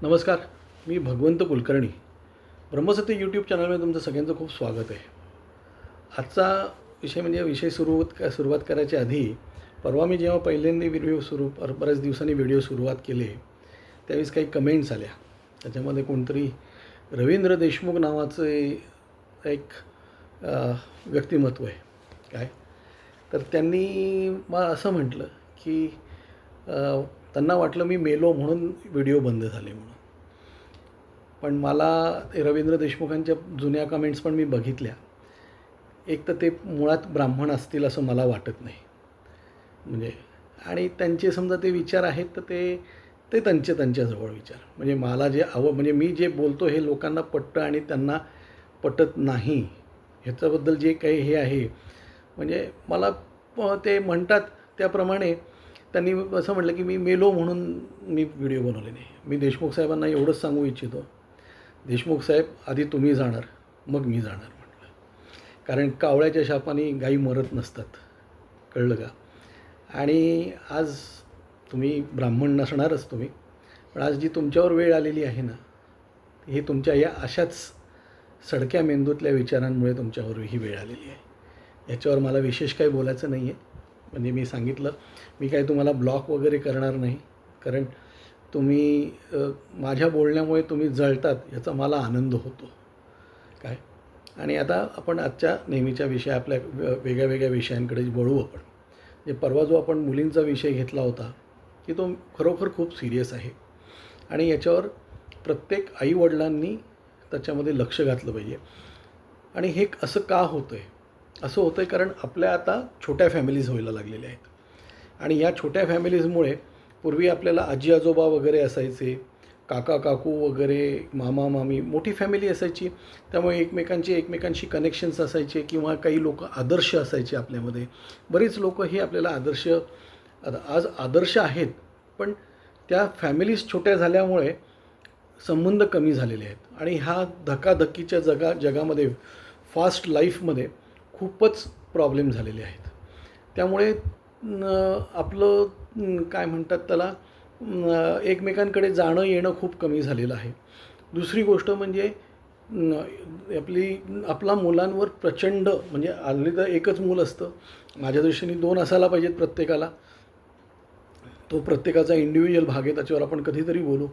नमस्कार. मी भगवंत कुलकर्णी. ब्रह्मसत्य यूट्यूब चॅनलमध्ये तुमचं सगळ्यांचं खूप स्वागत आहे. आजचा विषय म्हणजे सुरुवात करायच्या आधी परवा मी जेव्हा पहिल्यांदा बऱ्याच दिवसांनी व्हिडिओ सुरुवात केले त्यावेळेस काही कमेंट्स आल्या. त्याच्यामध्ये कोणतरी रवींद्र देशमुख नावाचं एक व्यक्तिमत्व आहे काय, तर त्यांनी मला असं म्हटलं की त्यांना वाटलं मी मेलो म्हणून व्हिडिओ बंद झाले म्हणून. पण मला रवींद्र देशमुखांच्या जुन्या कमेंट्स पण मी बघितल्या. एक तर ते मुळात ब्राह्मण असतील असं मला वाटत नाही. म्हणजे आणि त्यांचे समजा ते विचार आहेत तर ते त्यांच्याजवळ विचार. म्हणजे मला जे म्हणजे मी जे बोलतो हे लोकांना पटतं आणि त्यांना पटत नाही ह्याच्याबद्दल जे काही हे आहे. म्हणजे मला ते म्हणतात त्याप्रमाणे त्यांनी असं म्हटलं की मी मेलो म्हणून मी व्हिडिओ बनवले नाही. मी देशमुख साहेबांना एवढंच सांगू इच्छितो, देशमुख साहेब आधी तुम्ही जाणार मग मी जाणार म्हटलं. कारण कावळ्याच्या शापाने गायी मरत नसतात, कळलं का. आणि आज तुम्ही ब्राह्मण नसणारच तुम्ही, पण आज जी तुमच्यावर वेळ आलेली आहे ना, ही तुमच्या या अशाच सडक्या मेंदूतल्या विचारांमुळे तुमच्यावर ही वेळ आलेली आहे. याच्यावर मला विशेष काही बोलायचं नाही आहे. म्हणजे मी सांगितलं, मी काही तुम्हाला ब्लॉक वगैरे करणार नाही. कारण तुम्ही माझ्या बोलण्यामुळे तुम्ही जळतात याचा मला आनंद होतो काय. आणि आता आपण आजच्या नेहमीच्या आपल्या वेगळ्या वेगळ्या विषयांकडे वळू आपण. जे परवा जो आपण मुलींचा विषय घेतला होता की तो खरोखर खूप सिरियस आहे आणि याच्यावर प्रत्येक आईवडिलांनी त्याच्यामध्ये लक्ष घातलं पाहिजे. आणि हे असं का होतं आहे? असं होतं आहे कारण आपल्या आता छोट्या फॅमिलीज व्हायला लागलेल्या आहेत. आणि या छोट्या फॅमिलीजमुळे पूर्वी आपल्याला आजी आजोबा वगैरे असायचे, काका काकू वगैरे, मामा मामी, मोठी फॅमिली असायची. त्यामुळे एकमेकांशी कनेक्शन्स असायचे किंवा काही लोक आदर्श असायचे आपल्यामध्ये. बरीच लोक हे आपल्याला आज आदर्श आहेत, पण त्या फॅमिलीज छोट्या झाल्यामुळे संबंध कमी झालेले आहेत. आणि हा धकाधकीच्या जगामध्ये फास्ट लाईफमध्ये खूपच प्रॉब्लेम झालेले आहेत. त्यामुळे आपलं काय म्हणतात त्याला, एकमेकांकडे जाणं येणं खूप कमी झालेलं आहे. दुसरी गोष्ट म्हणजे आपला मुलांवर प्रचंड, म्हणजे हल्ली तर एकच मूल असतं, माझ्या दृष्टीने 2 असायला पाहिजेत प्रत्येकाला. तो प्रत्येकाचा इंडिव्हिज्युअल भाग आहे, त्याच्यावर आपण कधीतरी बोलू.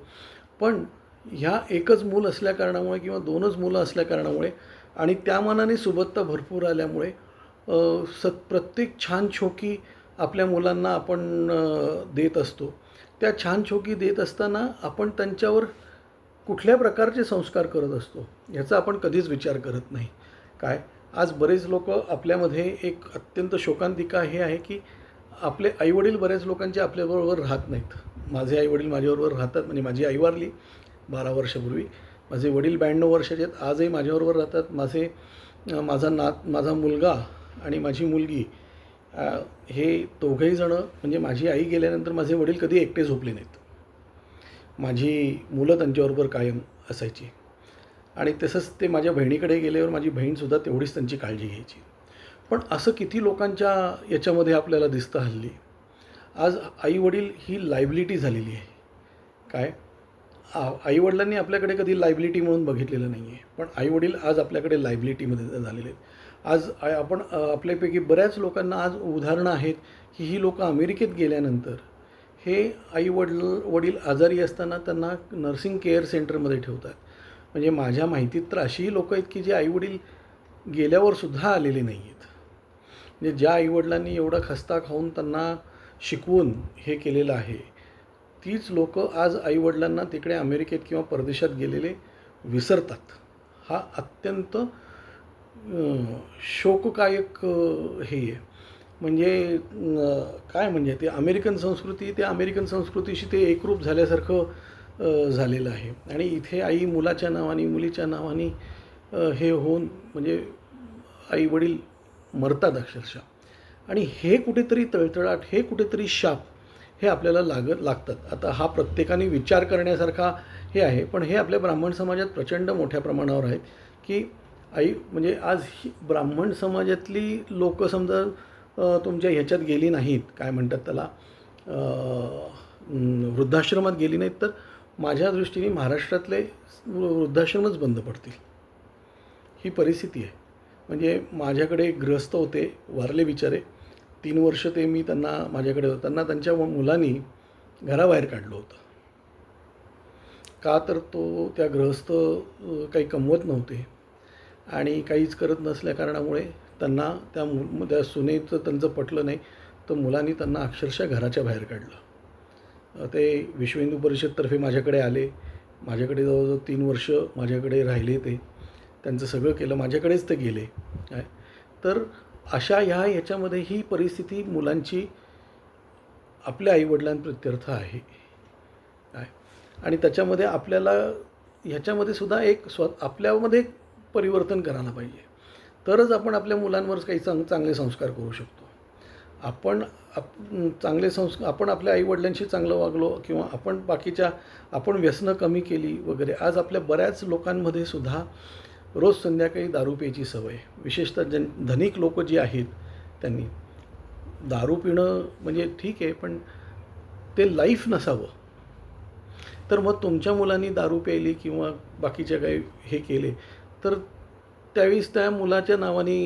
पण ह्या एकच मूल असल्याकारणामुळे किंवा 2च मुलं असल्याकारणामुळे आणि त्या मानाने सुबत्ता भरपूर आल्यामुळे प्रत्येक छान छोकी आपल्या मुलांना आपण देत असतो. त्या छान छोकी देत असताना आपण त्यांच्यावर कुठल्या प्रकारचे संस्कार करत असतो ह्याचा आपण कधीच विचार करत नाही काय. आज बरेच लोक आपल्यामध्ये एक अत्यंत शोकांतिका हे आहे की आपले आईवडील बऱ्याच लोकांचे आपल्याबरोबर राहत नाहीत. माझे आईवडील माझ्याबरोबर राहतात. म्हणजे माझी आई वारली 12 वर्षापूर्वी. माझे वडील 92 वर्षाचे आहेत, आजही माझ्याबरोबर राहतात. माझा मुलगा आणि माझी मुलगी हे दोघंही जणं, म्हणजे माझी आई गेल्यानंतर माझे वडील कधी एकटे झोपले नाहीत. माझी मुलं त्यांच्याबरोबर कायम असायची. आणि तसंच ते माझ्या बहिणीकडे गेल्यावर माझी बहीणसुद्धा तेवढीच त्यांची काळजी घ्यायची. पण असं किती लोकांच्या याच्यामध्ये आपल्याला दिसतं हल्ली. आज आईवडील ही लायबिलिटी झालेली आहे काय. आईवडिलांनी आपल्याकडे कधी लायबिलिटी म्हणून बघितलेलं नाही आहे, पण आईवडील आज आपल्याकडे लायबिलिटीमध्ये झालेले आहेत. आज आपण आपल्यापैकी बऱ्याच लोकांना आज उदाहरणं आहेत की ही लोकं अमेरिकेत गेल्यानंतर हे वडील आजारी असताना त्यांना नर्सिंग केअर सेंटरमध्ये ठेवतात. म्हणजे माझ्या माहितीत तर अशीही लोकं आहेत की जे आईवडील गेल्यावरसुद्धा आलेले नाही आहेत. म्हणजे ज्या आईवडिलांनी एवढा खस्ता खाऊन त्यांना शिकवून हे केलेलं आहे, तीच लोकं आज आईवडिलांना तिकडे अमेरिकेत किंवा परदेशात गेलेले विसरतात. हा अत्यंत शोकदायक हे आहे. म्हणजे काय म्हणजे ते अमेरिकन संस्कृतीशी ते एकरूप झाल्यासारखं झालेलं आहे. आणि इथे आई मुलाच्या नावाने मुलीच्या नावाने हे होऊन म्हणजे आईवडील मरतात अक्षरशः. आणि हे कुठेतरी तळतळाट, हे कुठेतरी शाप हे आपल्याला लागतात. आता हा प्रत्येकाने विचार करण्यासारखा हे आहे, पण हे आपल्या ब्राह्मण समाजात प्रचंड मोठ्या प्रमाणावर आहेत की म्हणजे आज ही ब्राह्मण समाजातली लोकं समजा तुमच्या ह्याच्यात गेली नाहीत, काय म्हणतात त्याला, वृद्धाश्रमात गेली नाहीत, तर माझ्या दृष्टीने महाराष्ट्रातले वृद्धाश्रमच बंद पडतील, ही परिस्थिती आहे. म्हणजे माझ्याकडे एक गृहस्थ होते, वारले बिचारे. 3 वर्ष ते मी त्यांना माझ्याकडे होतं. त्यांना त्यांच्या मुलांनी घराबाहेर काढलं होतं. का तर त्या गृहस्थ काही कमवत नव्हते आणि काहीच करत नसल्या कारणामुळे त्यांना त्या सुनेचं त्यांचं पटलं नाही, तर मुलांनी त्यांना अक्षरशः घराच्या बाहेर काढलं. ते विश्व हिंदू परिषदतर्फे माझ्याकडे आले. माझ्याकडे जवळजवळ 3 वर्ष माझ्याकडे राहिले. ते त्यांचं सगळं केलं, माझ्याकडेच ते गेले. काय तर अशा ह्याच्यामध्ये ही परिस्थिती मुलांची आपल्या आईवडिलांप्रत्यर्थ आहे. काय आणि त्याच्यामध्ये आपल्याला ह्याच्यामध्ये सुद्धा एक आपल्यामध्ये परिवर्तन करायला पाहिजे, तरच आपण आपल्या मुलांवर काही चांगले संस्कार करू शकतो. आपण चांगले संस्कार आपण आपल्या आईवडिलांशी चांगलं वागलो किंवा आपण व्यसनं कमी केली वगैरे. आज आपल्या बऱ्याच लोकांमध्ये सुद्धा रोज संध्याकाळी दारू प्यायची सवय, विशेषतः धनिक लोक जी आहेत त्यांनी दारू पिणं म्हणजे ठीक आहे, पण ते लाईफ नसावं. तर मग तुमच्या मुलांनी दारू प्यायली किंवा बाकीच्या काही हे केले तर त्यावेळेस त्या मुलाच्या नावाने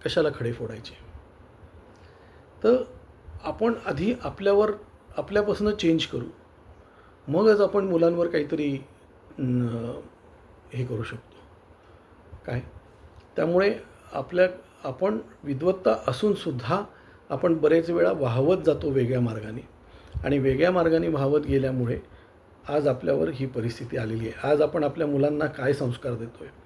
कशाला खडे फोडायचे. तर आपण आधी आपल्यापासून चेंज करू, मगच आपण मुलांवर काहीतरी हे करू शकतो. काय त्यामुळे आपण विद्वत्ता असूनसुद्धा आपण बरेच वेळा वाहवत जातो वेगळ्या मार्गाने, आणि वेगळ्या मार्गाने वाहवत गेल्यामुळे आज आपल्यावर ही परिस्थिती आलेली आहे. आज आपण आपल्या मुलांना काय संस्कार देतो आहे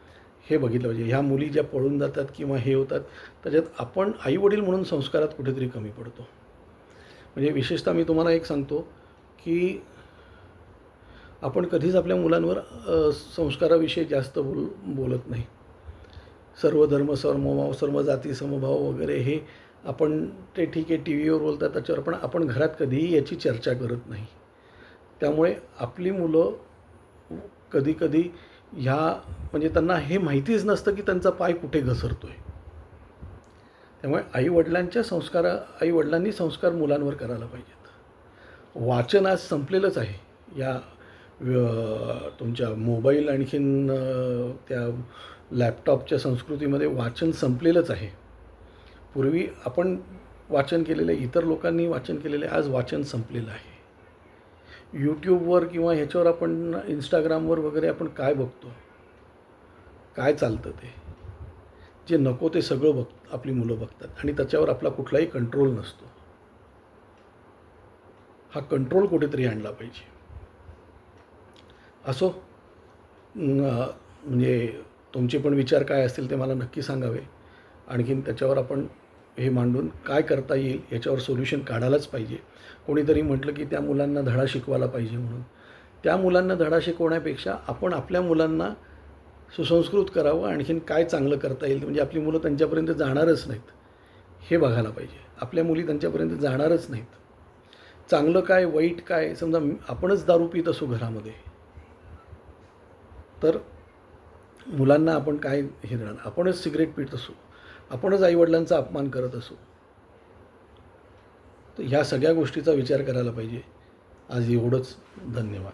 हे बघितलं पाहिजे. ह्या मुली ज्या पळून जातात किंवा हे होतात, त्याच्यात आपण आईवडील म्हणून संस्कारात कुठेतरी कमी पडतो. म्हणजे विशेषतः मी तुम्हाला एक सांगतो की आपण कधीच आपल्या मुलांवर संस्काराविषयी जास्त बोलत नाही. सर्व धर्म समभाव, सर्व जाती समभाव वगैरे हे आपण ते ठीक आहे टी व्हीवर बोलतात त्याच्यावर, पण आपण घरात कधीही याची चर्चा करत नाही. त्यामुळे आपली मुलं कधीकधी म्हणजे त्यांना हे माहितीच नसतं की त्यांचा पाय कुठे घसरतो आहे. त्यामुळे आईवडिलांनी संस्कार मुलांवर करायला पाहिजेत. वाचन आज संपलेलंच आहे. या तुमच्या मोबाईल आणखीन त्या लॅपटॉपच्या संस्कृतीमध्ये वाचन संपलेलंच आहे. पूर्वी आपण वाचन केलेलं आहे, इतर लोकांनी वाचन केलेलं आहे, आज वाचन संपलेलं आहे. यूट्यूबवर किंवा ह्याच्यावर आपण इंस्टाग्रामवर वगैरे आपण काय बघतो, काय चालतं, ते जे नको ते सगळं आपली मुलं बघतात आणि त्याच्यावर आपला कुठलाही कंट्रोल नसतो. हा कंट्रोल कुठेतरी आणला पाहिजे. असो, म्हणजे तुमचे पण विचार काय असतील ते मला नक्की सांगावे. आणखीन त्याच्यावर आपण हे मांडून काय करता येईल याच्यावर सोल्युशन काढायलाच पाहिजे. कोणीतरी म्हटलं की त्या मुलांना धडा शिकवायला पाहिजे म्हणून. त्या मुलांना धडा शिकवण्यापेक्षा आपण आपल्या मुलांना सुसंस्कृत करावं, आणखीन काय चांगलं करता येईल, म्हणजे आपली मुलं त्यांच्यापर्यंत जाणारच नाहीत हे बघायला पाहिजे. आपल्या मुली त्यांच्यापर्यंत जाणारच नाहीत. चांगलं काय वाईट काय, समजा आपणच दारू पित असू घरामध्ये तर मुलांना आपण काय हे देणार. आपणच सिगरेट पित असू, आपणच आईवडिलांचा अपमान करत असू, तर ह्या सगळ्या गोष्टीचा विचार करायला पाहिजे. आज एवढंच. धन्यवाद.